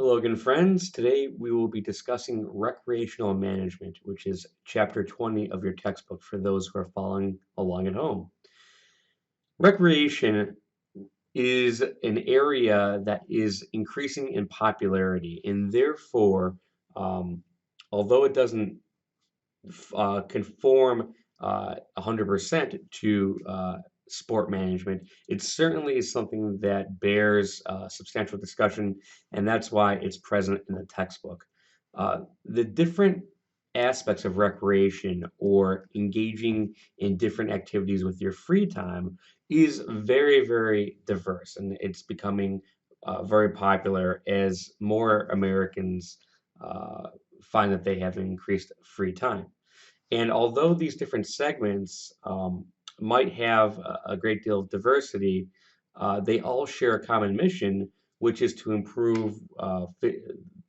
Hello again, friends. Today we will be discussing recreational management, which is chapter 20 of your textbook for those who are following along at home. Recreation is an area that is increasing in popularity, and therefore, um, although it doesn't conform 100% to sport management, it certainly is something that bears substantial discussion, and that's why it's present in the textbook. The different aspects of recreation or engaging in different activities with your free time is very, very diverse, and it's becoming very popular as more Americans find that they have increased free time. And although these different segments might have a great deal of diversity, they all share a common mission, which is to improve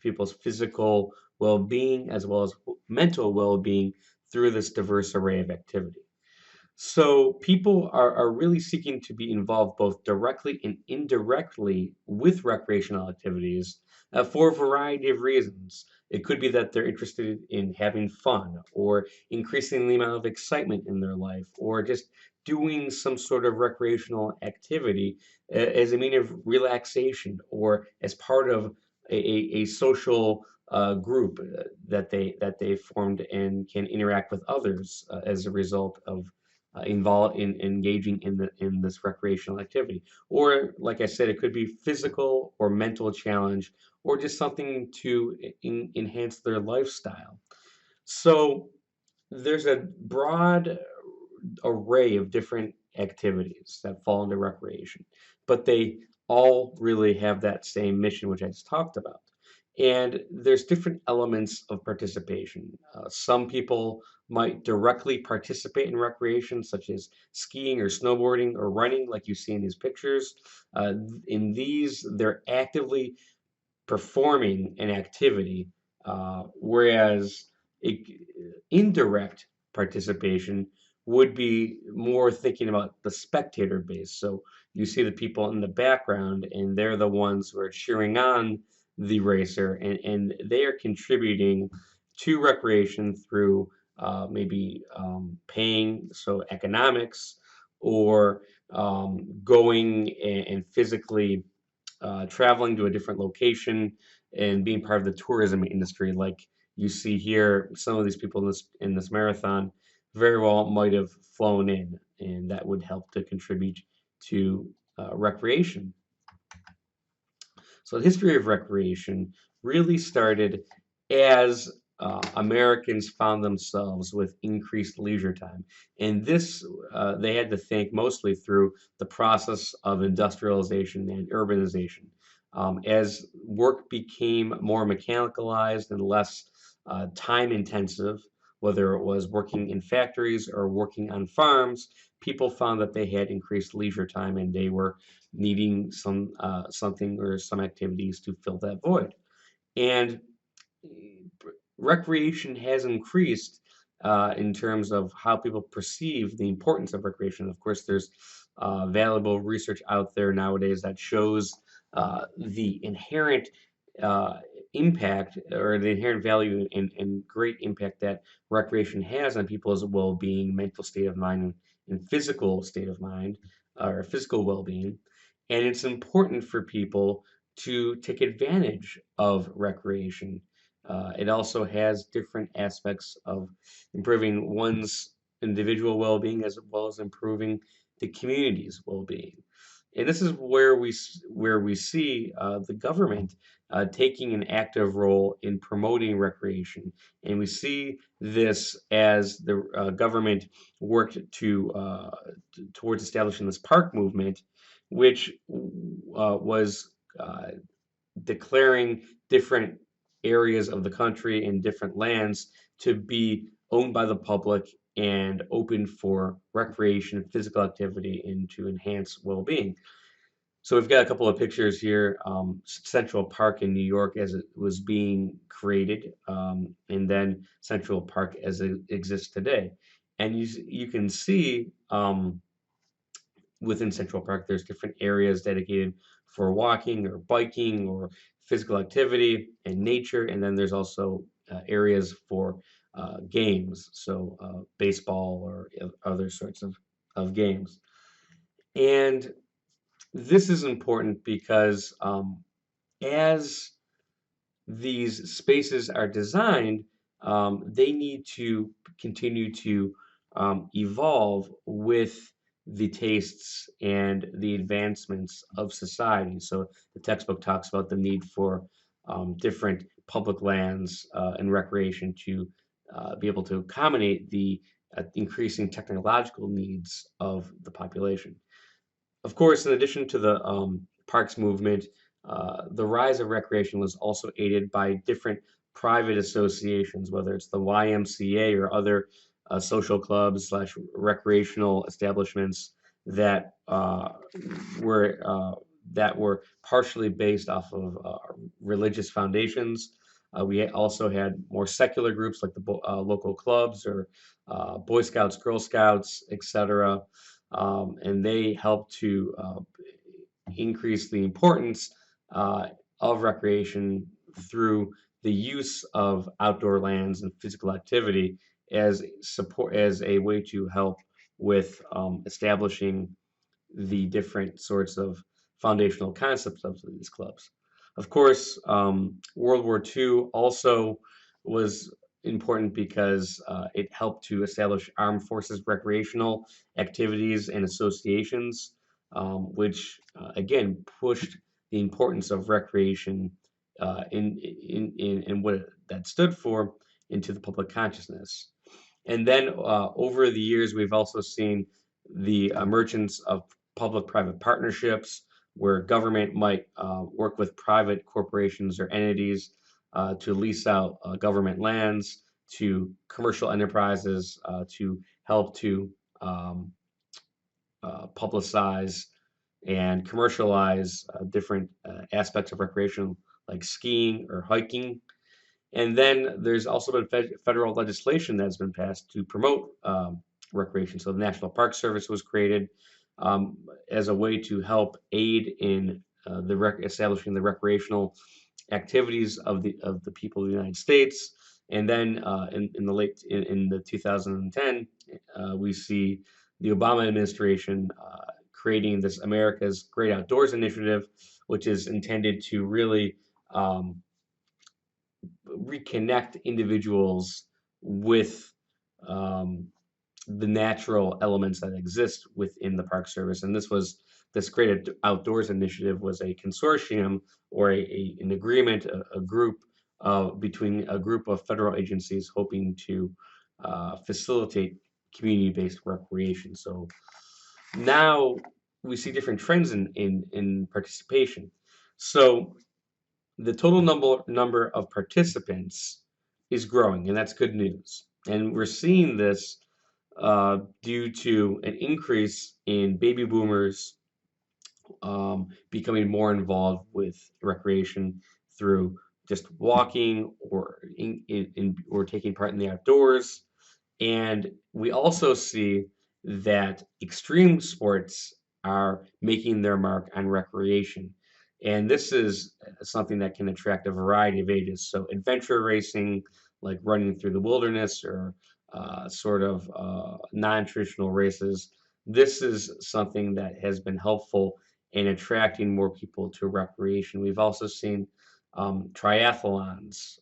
people's physical well-being as well as mental well-being through this diverse array of activity. So people are really seeking to be involved both directly and indirectly with recreational activities for a variety of reasons. It could be that they're interested in having fun or increasing the amount of excitement in their life or just doing some sort of recreational activity as a mean of relaxation or as part of a social group that they formed and can interact with others as a result of involved in engaging in this recreational activity. Or, like I said, it could be physical or mental challenge, or just something to enhance their lifestyle. So there's a broad array of different activities that fall into recreation, but they all really have that same mission, which I just talked about. And there's different elements of participation. Some people might directly participate in recreation, such as skiing or snowboarding or running, like you see in these pictures. In these, they're actively performing an activity, whereas indirect participation would be more thinking about the spectator base. So you see the people in the background, and they're the ones who are cheering on the racer, and they are contributing to recreation through maybe paying, so economics, or going and physically traveling to a different location and being part of the tourism industry, like you see here. Some of these people in this marathon very well might have flown in, and that would help to contribute to recreation. So the history of recreation really started as Americans found themselves with increased leisure time. And this they had to thank mostly through the process of industrialization and urbanization. As work became more mechanicalized and less time intensive, whether it was working in factories or working on farms, people found that they had increased leisure time and they were needing something or some activities to fill that void. And recreation has increased in terms of how people perceive the importance of recreation. Of course, there's valuable research out there nowadays that shows the inherent uh, impact or the inherent value and great impact that recreation has on people's well-being, mental state of mind, and physical state of mind or physical well-being. And it's important for people to take advantage of recreation. It also has different aspects of improving one's individual well-being as well as improving the community's well-being. And this is where we see the government taking an active role in promoting recreation, and we see this as the government worked towards establishing this park movement, which was declaring different areas of the country and different lands to be owned by the public and open for recreation, physical activity, and to enhance well-being. So we've got a couple of pictures here. Central Park in New York as it was being created, and then Central Park as it exists today. And you can see within Central Park, there's different areas dedicated for walking or biking or physical activity and nature. And then there's also areas for games, so baseball or other sorts of games. And this is important because as these spaces are designed, they need to continue to evolve with the tastes and the advancements of society. So the textbook talks about the need for different public lands and recreation to be able to accommodate the increasing technological needs of the population. Of course, in addition to the parks movement, the rise of recreation was also aided by different private associations, whether it's the YMCA or other social clubs slash recreational establishments that were that were partially based off of religious foundations. We also had more secular groups like the local clubs or Boy Scouts, Girl Scouts, etc., and they help to increase the importance uh, of recreation through the use of outdoor lands and physical activity as support as a way to help with establishing the different sorts of foundational concepts of these clubs. Of course, World War II also was important because it helped to establish armed forces recreational activities and associations, which again pushed the importance of recreation in what that stood for into the public consciousness. And then over the years, we've also seen the emergence of public-private partnerships where government might work with private corporations or entities to lease out government lands to commercial enterprises to help to um, publicize and commercialize different aspects of recreation like skiing or hiking. And then there's also been federal legislation that's been passed to promote recreation. So the National Park Service was created um, as a way to help aid in establishing the recreational activities of the people of the United States. And then in the 2010, we see the Obama administration creating this America's Great Outdoors Initiative, which is intended to really reconnect individuals with um, the natural elements that exist within the Park Service. And this Great Outdoors Initiative was a consortium or an agreement, a group between a group of federal agencies hoping to facilitate community-based recreation. So now we see different trends in participation. So the total number of participants is growing, and that's good news. And we're seeing this due to an increase in baby boomers becoming more involved with recreation through just walking or or taking part in the outdoors. And we also see that extreme sports are making their mark on recreation. And this is something that can attract a variety of ages. So, adventure racing, like running through the wilderness or non traditional races, this is something that has been helpful in attracting more people to recreation. We've also seen triathlons.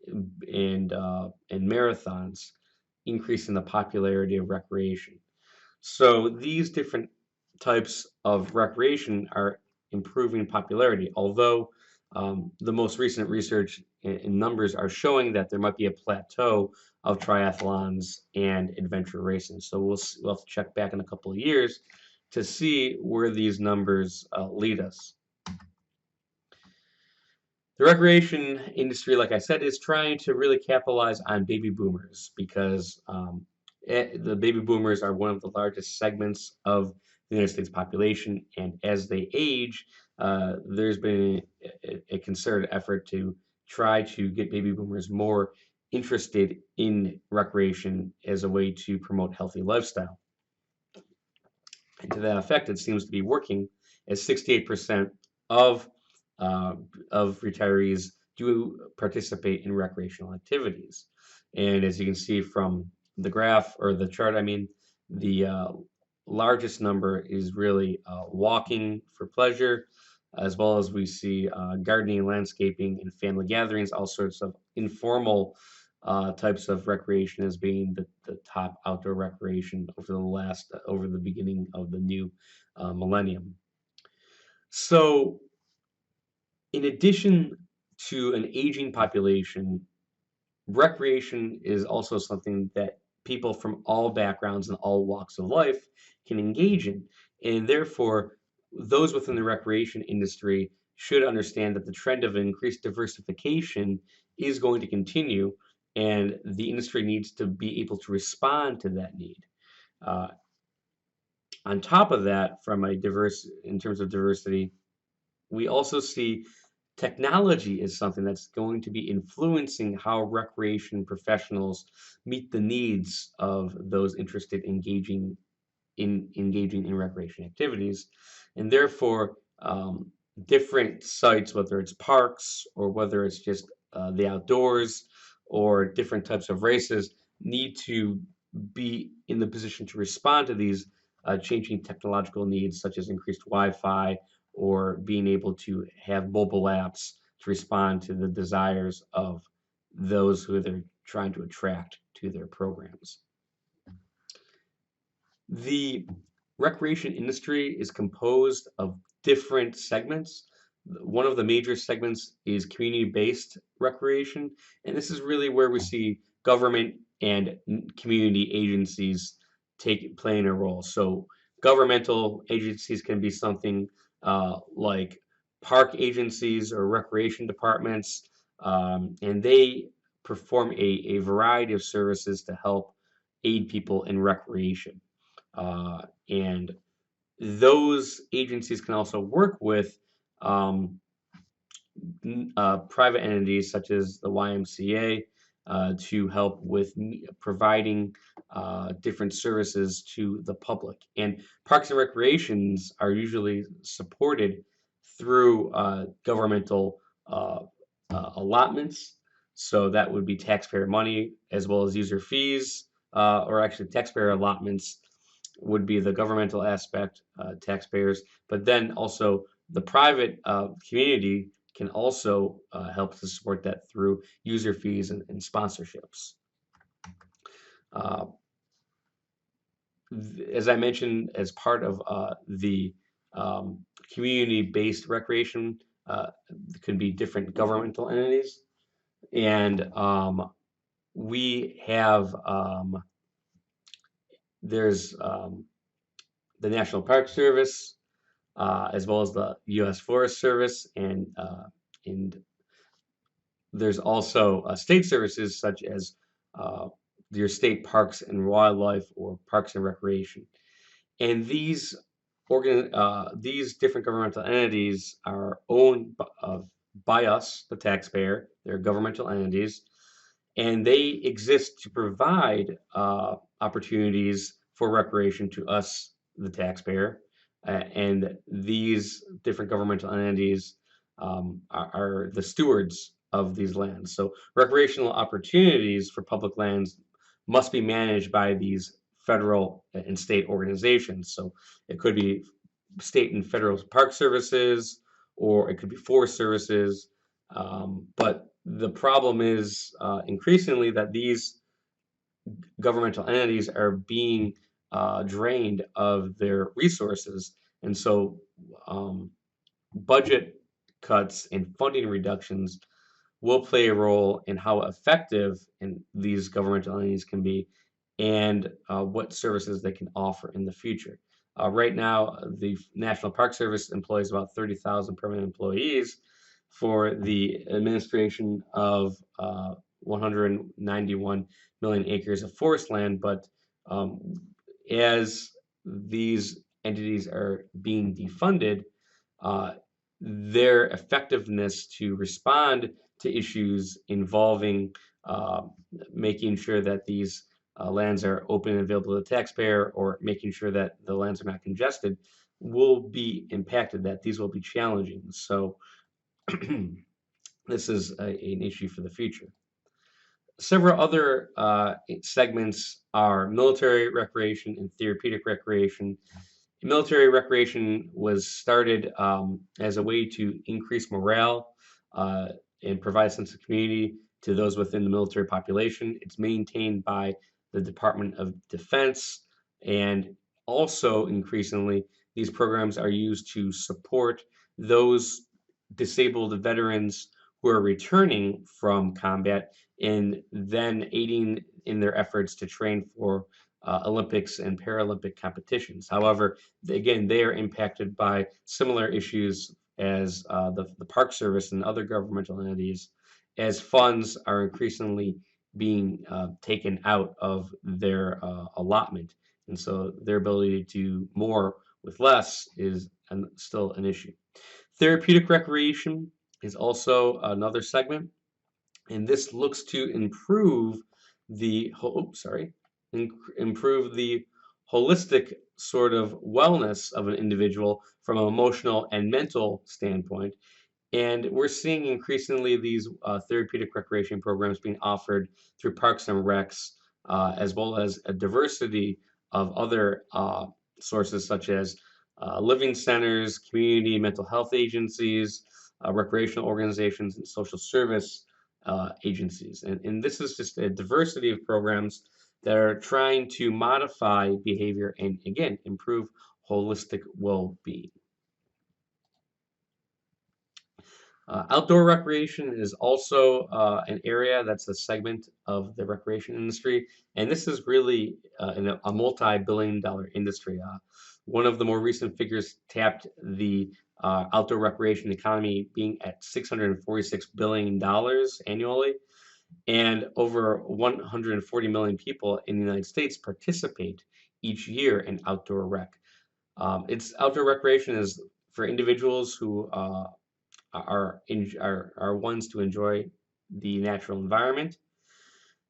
And marathons, increasing the popularity of recreation. So these different types of recreation are improving popularity, although the most recent research in numbers are showing that there might be a plateau of triathlons and adventure racing. So we'll have to check back in a couple of years to see where these numbers lead us. The recreation industry, like I said, is trying to really capitalize on baby boomers because the baby boomers are one of the largest segments of the United States population, and as they age, there's been a concerted effort to try to get baby boomers more interested in recreation as a way to promote healthy lifestyle. And to that effect, it seems to be working as 68% of uh, of retirees do participate in recreational activities. And as you can see from the graph or the chart, I mean, the largest number is really walking for pleasure, as well as we see gardening, landscaping, and family gatherings, all sorts of informal types of recreation as being the top outdoor recreation over the beginning of the new millennium. So, in addition to an aging population, recreation is also something that people from all backgrounds and all walks of life can engage in. And therefore, those within the recreation industry should understand that the trend of increased diversification is going to continue, and the industry needs to be able to respond to that need. Uh, on top of that, in terms of diversity, we also see technology is something that's going to be influencing how recreation professionals meet the needs of those interested engaging in recreation activities, and therefore different sites, whether it's parks or whether it's just the outdoors or different types of races, need to be in the position to respond to these changing technological needs, such as increased Wi-Fi or being able to have mobile apps to respond to the desires of those who they're trying to attract to their programs. The recreation industry is composed of different segments. One of the major segments is community-based recreation, and this is really where we see government and community agencies playing a role. So governmental agencies can be something like park agencies or recreation departments, and they perform a variety of services to help aid people in recreation. And those agencies can also work with um, private entities such as the YMCA to help with providing different services to the public. And parks and recreations are usually supported through governmental uh, allotments. So that would be taxpayer money as well as user fees, or actually taxpayer allotments would be the governmental aspect, taxpayers, but then also the private community can also help to support that through user fees and sponsorships. Uh, as I mentioned, as part of the community-based recreation, could be different governmental entities, and we have there's the National Park Service, as well as the U.S. Forest Service, and there's also state services such as uh, your state parks and wildlife or parks and recreation. And these different governmental entities are owned by us, the taxpayer. They're governmental entities, and they exist to provide opportunities for recreation to us, the taxpayer. And these different governmental entities are the stewards of these lands. So recreational opportunities for public lands must be managed by these federal and state organizations. So it could be state and federal park services, or it could be forest services. But the problem is increasingly that these governmental entities are being drained of their resources. And so budget cuts and funding reductions will play a role in how effective these governmental entities can be and what services they can offer in the future. Right now, the National Park Service employs about 30,000 permanent employees for the administration of 191 million acres of forest land. But um, as these entities are being defunded, uh, their effectiveness to respond to issues involving uh, making sure that these lands are open and available to the taxpayer, or making sure that the lands are not congested, will be impacted, that these will be challenging. So this is an issue for the future. Several other segments are military recreation and therapeutic recreation. Military recreation was started as a way to increase morale uh, and provide a sense of community to those within the military population. It's maintained by the Department of Defense, and also increasingly, these programs are used to support those disabled veterans who are returning from combat and then aiding in their efforts to train for Olympics and Paralympic competitions. However, again, they are impacted by similar issues as the Park Service and other governmental entities, as funds are increasingly being taken out of their allotment. And so their ability to do more with less is still an issue. Therapeutic recreation is also another segment, and this looks to improve improve the holistic sort of wellness of an individual from an emotional and mental standpoint. And we're seeing increasingly these therapeutic recreation programs being offered through Parks and Recs, as well as a diversity of other sources such as living centers, community mental health agencies, recreational organizations, and social service agencies. And this is just a diversity of programs that are trying to modify behavior and, again, improve holistic well-being. Outdoor recreation is also an area that's a segment of the recreation industry, and this is really a multi-billion-dollar industry. One of the more recent figures tapped the outdoor recreation economy being at $646 billion annually, and over 140 million people in the United States participate each year in outdoor rec. It's outdoor recreation is for individuals who are ones to enjoy the natural environment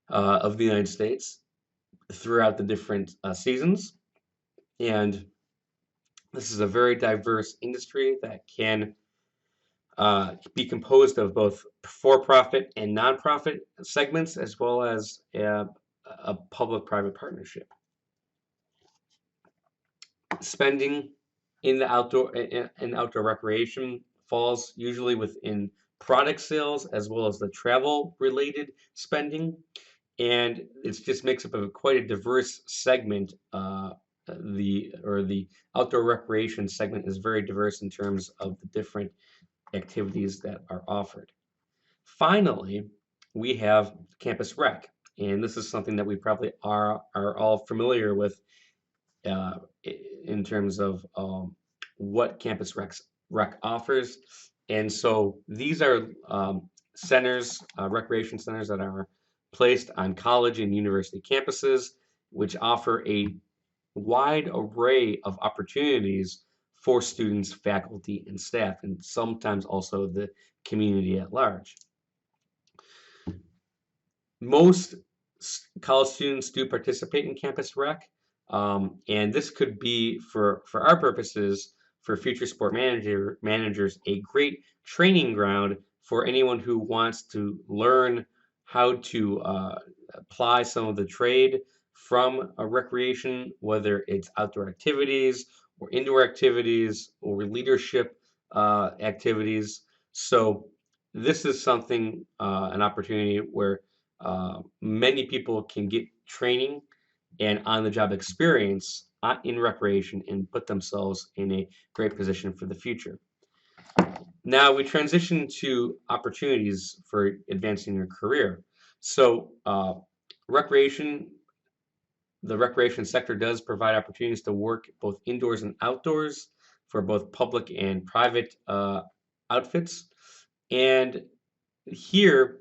of the United States throughout the different seasons. And this is a very diverse industry that can be composed of both for-profit and nonprofit segments, as well as a public-private partnership. Spending in the outdoor recreation falls usually within product sales as well as the travel related spending, and it just makes up a quite a diverse segment. The outdoor recreation segment is very diverse in terms of the different activities that are offered. Finally, we have campus rec, and this is something that we probably are all familiar with uh, in terms of what rec offers. And so these are centers, recreation centers that are placed on college and university campuses, which offer a wide array of opportunities for students, faculty, and staff, and sometimes also the community at large. Most college students do participate in campus rec, and this could be, for our purposes, for future managers, a great training ground for anyone who wants to learn how to apply some of the trade from a recreation, whether it's outdoor activities or indoor activities or leadership activities. So this is something, an opportunity where many people can get training and on-the-job experience in recreation and put themselves in a great position for the future. Now we transition to opportunities for advancing your career. So recreation, the recreation sector does provide opportunities to work both indoors and outdoors for both public and private outfits. And here,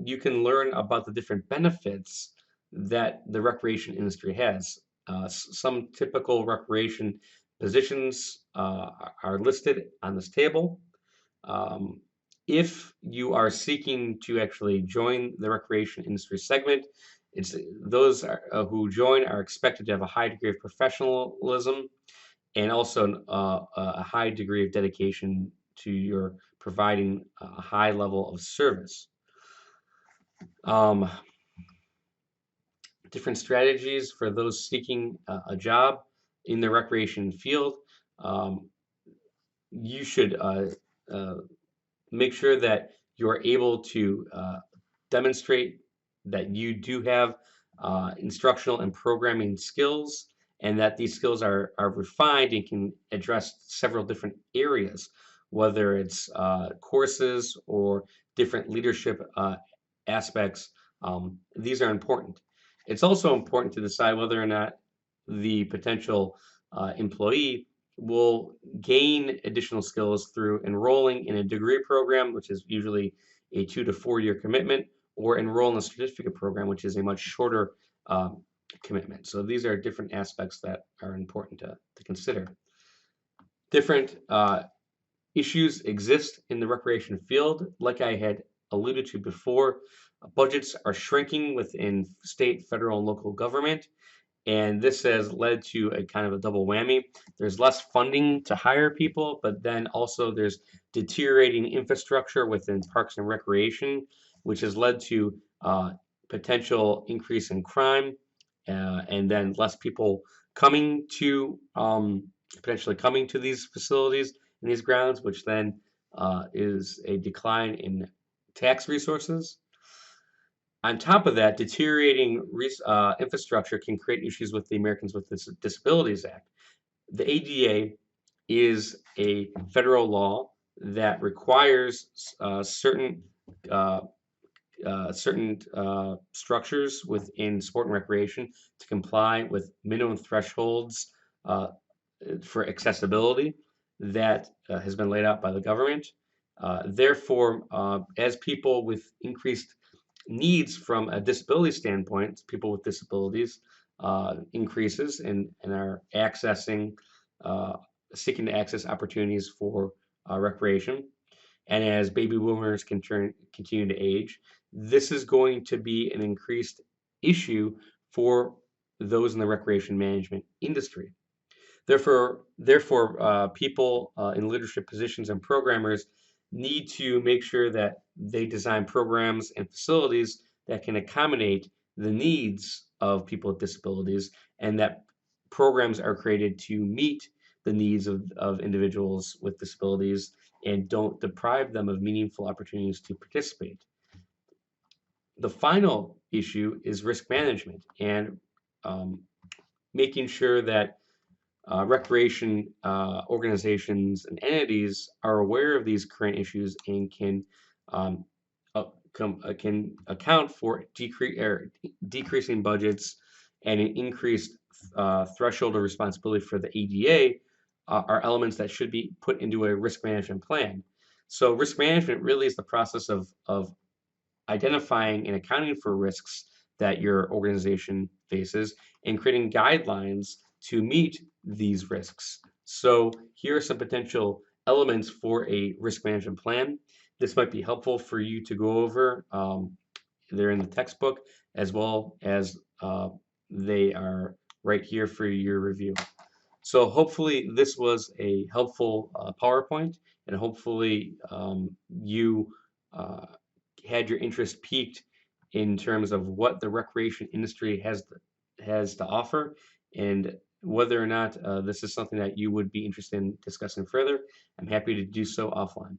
you can learn about the different benefits that the recreation industry has. Some typical recreation positions are listed on this table. Um, if you are seeking to actually join the recreation industry segment, it's those who join are expected to have a high degree of professionalism and also a high degree of dedication to your providing a high level of service. Um, Different strategies for those seeking a job in the recreation field. Um, you should uh, make sure that you're able to demonstrate that you do have instructional and programming skills, and that these skills are refined and can address several different areas, whether it's courses or different leadership aspects. These are important. It's also important to decide whether or not the potential employee will gain additional skills through enrolling in a degree program, which is usually a 2 to 4 year commitment, or enroll in a certificate program, which is a much shorter commitment. So these are different aspects that are important to consider. Different issues exist in the recreation field. Like I had alluded to before, budgets are shrinking within state, federal, and local government, and this has led to a kind of a double whammy. There's less funding to hire people, but then also there's deteriorating infrastructure within parks and recreation, which has led to potential increase in crime, and then less people coming to potentially coming to these facilities and these grounds, which then is a decline in tax resources. On top of that, deteriorating infrastructure can create issues with the Americans with Disabilities Act. The ADA is a federal law that requires uh, certain structures within sport and recreation to comply with minimum thresholds uh, for accessibility that has been laid out by the government. Therefore, as people with increased needs from a disability standpoint, people with disabilities increases and are accessing, uh, seeking to access opportunities for recreation. And as baby boomers continue to age, this is going to be an increased issue for those in the recreation management industry. Therefore, people in leadership positions and programmers need to make sure that they design programs and facilities that can accommodate the needs of people with disabilities, and that programs are created to meet the needs of individuals with disabilities and don't deprive them of meaningful opportunities to participate. The final issue is risk management and um, making sure that recreation organizations and entities are aware of these current issues and can um, can account for decreasing budgets and an increased threshold of responsibility for the ADA are elements that should be put into a risk management plan. So risk management really is the process of identifying and accounting for risks that your organization faces and creating guidelines to meet these risks. So here are some potential elements for a risk management plan. This might be helpful for you to go over. They're in the textbook as well as they are right here for your review. So hopefully this was a helpful PowerPoint, and hopefully you uh, had your interest piqued in terms of what the recreation industry has to offer, and whether or not this is something that you would be interested in discussing further. I'm happy to do so offline.